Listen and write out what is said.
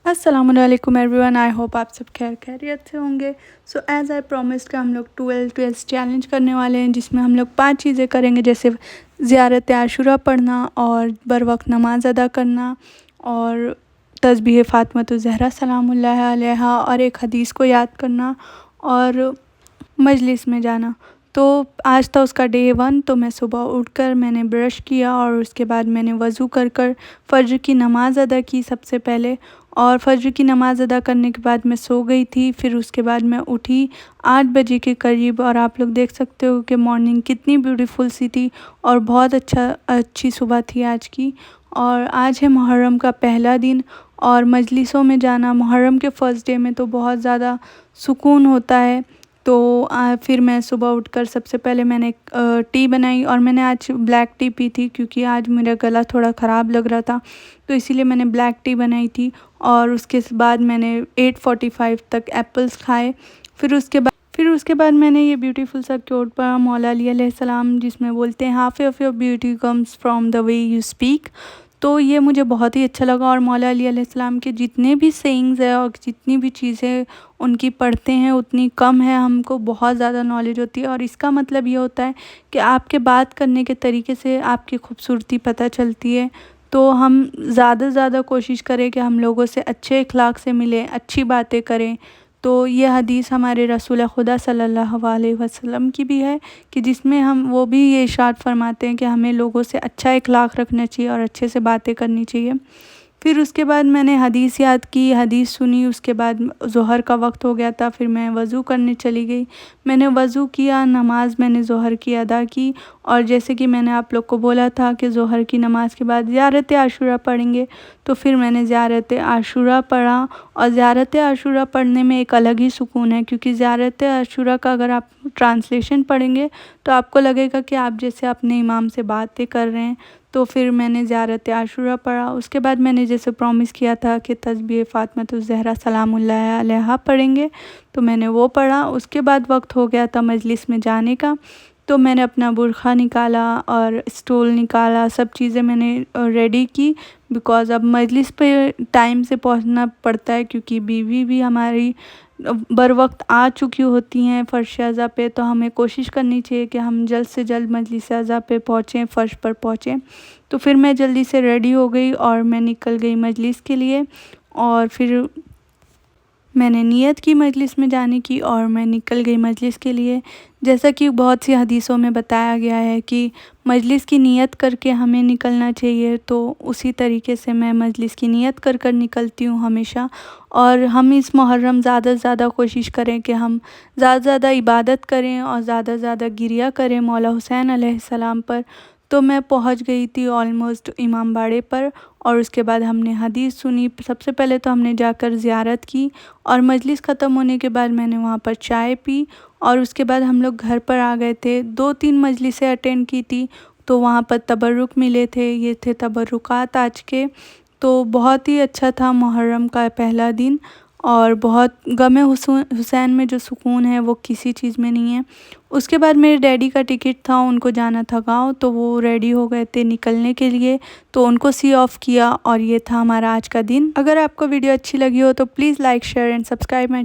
अस्सलामुअलैकुम everyone, I hope आप सब खैरियत से होंगे। सो एज़ आई प्रॉमिस्ड कि हम लोग 12 चैलेंज करने वाले हैं, जिसमें हम लोग 5 चीज़ें करेंगे, जैसे ज़ियारत आशूरा पढ़ना और बर वक्त नमाज अदा करना और तस्बीह फ़ातिमा ज़हरा सलामुल्लाह अलैहा और एक हदीस को याद करना और मजलिस में जाना। तो आज था उसका डे 1। तो मैं सुबह उठकर मैंने ब्रश किया और उसके बाद मैंने वज़ू कर फ़जर की नमाज़ अदा की सबसे पहले, और फ़जर की नमाज़ अदा करने के बाद मैं सो गई थी। फिर उसके बाद मैं उठी 8 बजे के करीब, और आप लोग देख सकते हो कि मॉर्निंग कितनी ब्यूटीफुल सी थी और बहुत अच्छी सुबह थी आज की। और आज है मुहर्रम का पहला दिन, और मजलिसों में जाना मुहर्रम के फ़र्स्ट डे में तो बहुत ज़्यादा सुकून होता है। तो फिर मैं सुबह उठकर सबसे पहले मैंने टी बनाई, और मैंने आज ब्लैक टी पी थी क्योंकि आज मेरा गला थोड़ा ख़राब लग रहा था, तो इसीलिए मैंने ब्लैक टी बनाई थी। और उसके बाद मैंने 8:45 तक एप्पल्स खाए। फिर उसके बाद मैंने ये ब्यूटीफुल सा कोट पढ़ा मौला अली अलैहिस्सलाम, जिसमें बोलते हैं half of your beauty comes from the way you speak. तो ये मुझे बहुत ही अच्छा लगा। और मौला अली अलैहिस्सलाम के जितने भी सेइंग्स है और जितनी भी चीज़ें उनकी पढ़ते हैं उतनी कम है, हमको बहुत ज़्यादा नॉलेज होती है। और इसका मतलब ये होता है कि आपके बात करने के तरीके से आपकी खूबसूरती पता चलती है। तो हम ज़्यादा से ज़्यादा कोशिश करें कि हम लोगों से अच्छे अखलाक से मिलें, अच्छी बातें करें। तो ये हदीस हमारे रसूल खुदा सल्लल्लाहु अलैहि वसल्लम की भी है, कि जिसमें वो भी ये इरशाद फरमाते हैं कि हमें लोगों से अच्छा अखलाक रखना चाहिए और अच्छे से बातें करनी चाहिए। फिर उसके बाद मैंने हदीस याद की, हदीस सुनी। उसके बाद ज़ोहर का वक्त हो गया था, फिर मैं वज़ू करने चली गई। मैंने वज़ू किया, नमाज़ मैंने ज़ोहर की अदा की। और जैसे कि मैंने आप लोग को बोला था कि ज़ोहर की नमाज़ के बाद ज़ियारत आशूरा पढ़ेंगे, तो फिर मैंने ज़ियारत आशूरा पढ़ा। और ज़ियारत आशूरा पढ़ने में एक अलग ही सुकून है, क्योंकि ज़ियारत आशूरा का अगर आप ट्रांसलेशन पढ़ेंगे तो आपको लगेगा कि आप जैसे अपने इमाम से बातें कर रहे हैं। तो फिर मैंने ज़ियारत आशूरा पढ़ा। उसके बाद मैंने जैसे प्रॉमिस किया था कि तस्बीह फ़ातिमा ज़हरा सलामुल्लाह अलैहा पढ़ेंगे, तो मैंने वो पढ़ा। उसके बाद वक्त हो गया था मजलिस में जाने का, तो मैंने अपना बुरखा निकाला और स्टूल निकाला, सब चीज़ें मैंने रेडी की। बिकॉज़ अब मजलिस पे टाइम से पहुंचना पड़ता है, क्योंकि बीवी भी हमारी बर वक्त आ चुकी होती हैं फ़र्श अज़ा पे, तो हमें कोशिश करनी चाहिए कि हम जल्द से जल्द मजलिस अज़ा पे पहुँचें, फ़र्श पर पहुँचें। तो फिर मैं जल्दी से रेडी हो गई और मैं निकल गई मजलिस के लिए। और फिर मैंने नियत की मजलिस में जाने की, और मैं निकल गई मजलिस के लिए। जैसा कि बहुत सी हदीसों में बताया गया है कि मजलिस की नियत करके हमें निकलना चाहिए, तो उसी तरीके से मैं मजलिस की नियत कर निकलती हूँ हमेशा। और हम इस मुहर्रम ज़्यादा से ज़्यादा कोशिश करें कि हम ज़्यादा से ज़्यादा इबादत करें और ज़्यादा से ज़्यादा गिरिया करें मौला हुसैन अलैहिस्सलाम पर। तो मैं पहुंच गई थी ऑलमोस्ट इमाम बाड़े पर, और उसके बाद हमने हदीस सुनी। सबसे पहले तो हमने जाकर ज़ियारत की, और मजलिस ख़त्म होने के बाद मैंने वहाँ पर चाय पी, और उसके बाद हम लोग घर पर आ गए थे। 2-3 मजलिसें अटेंड की थी, तो वहाँ पर तबर्रुक मिले थे। ये थे तबर्रुकात आज के। तो बहुत ही अच्छा था मुहर्रम का पहला दिन, और बहुत गमे हुसैन में जो सुकून है वो किसी चीज़ में नहीं है। उसके बाद मेरे डैडी का टिकट था, उनको जाना था गाँव, तो वो रेडी हो गए थे निकलने के लिए, तो उनको सी ऑफ़ किया। और ये था हमारा आज का दिन। अगर आपको वीडियो अच्छी लगी हो तो please like, share and subscribe my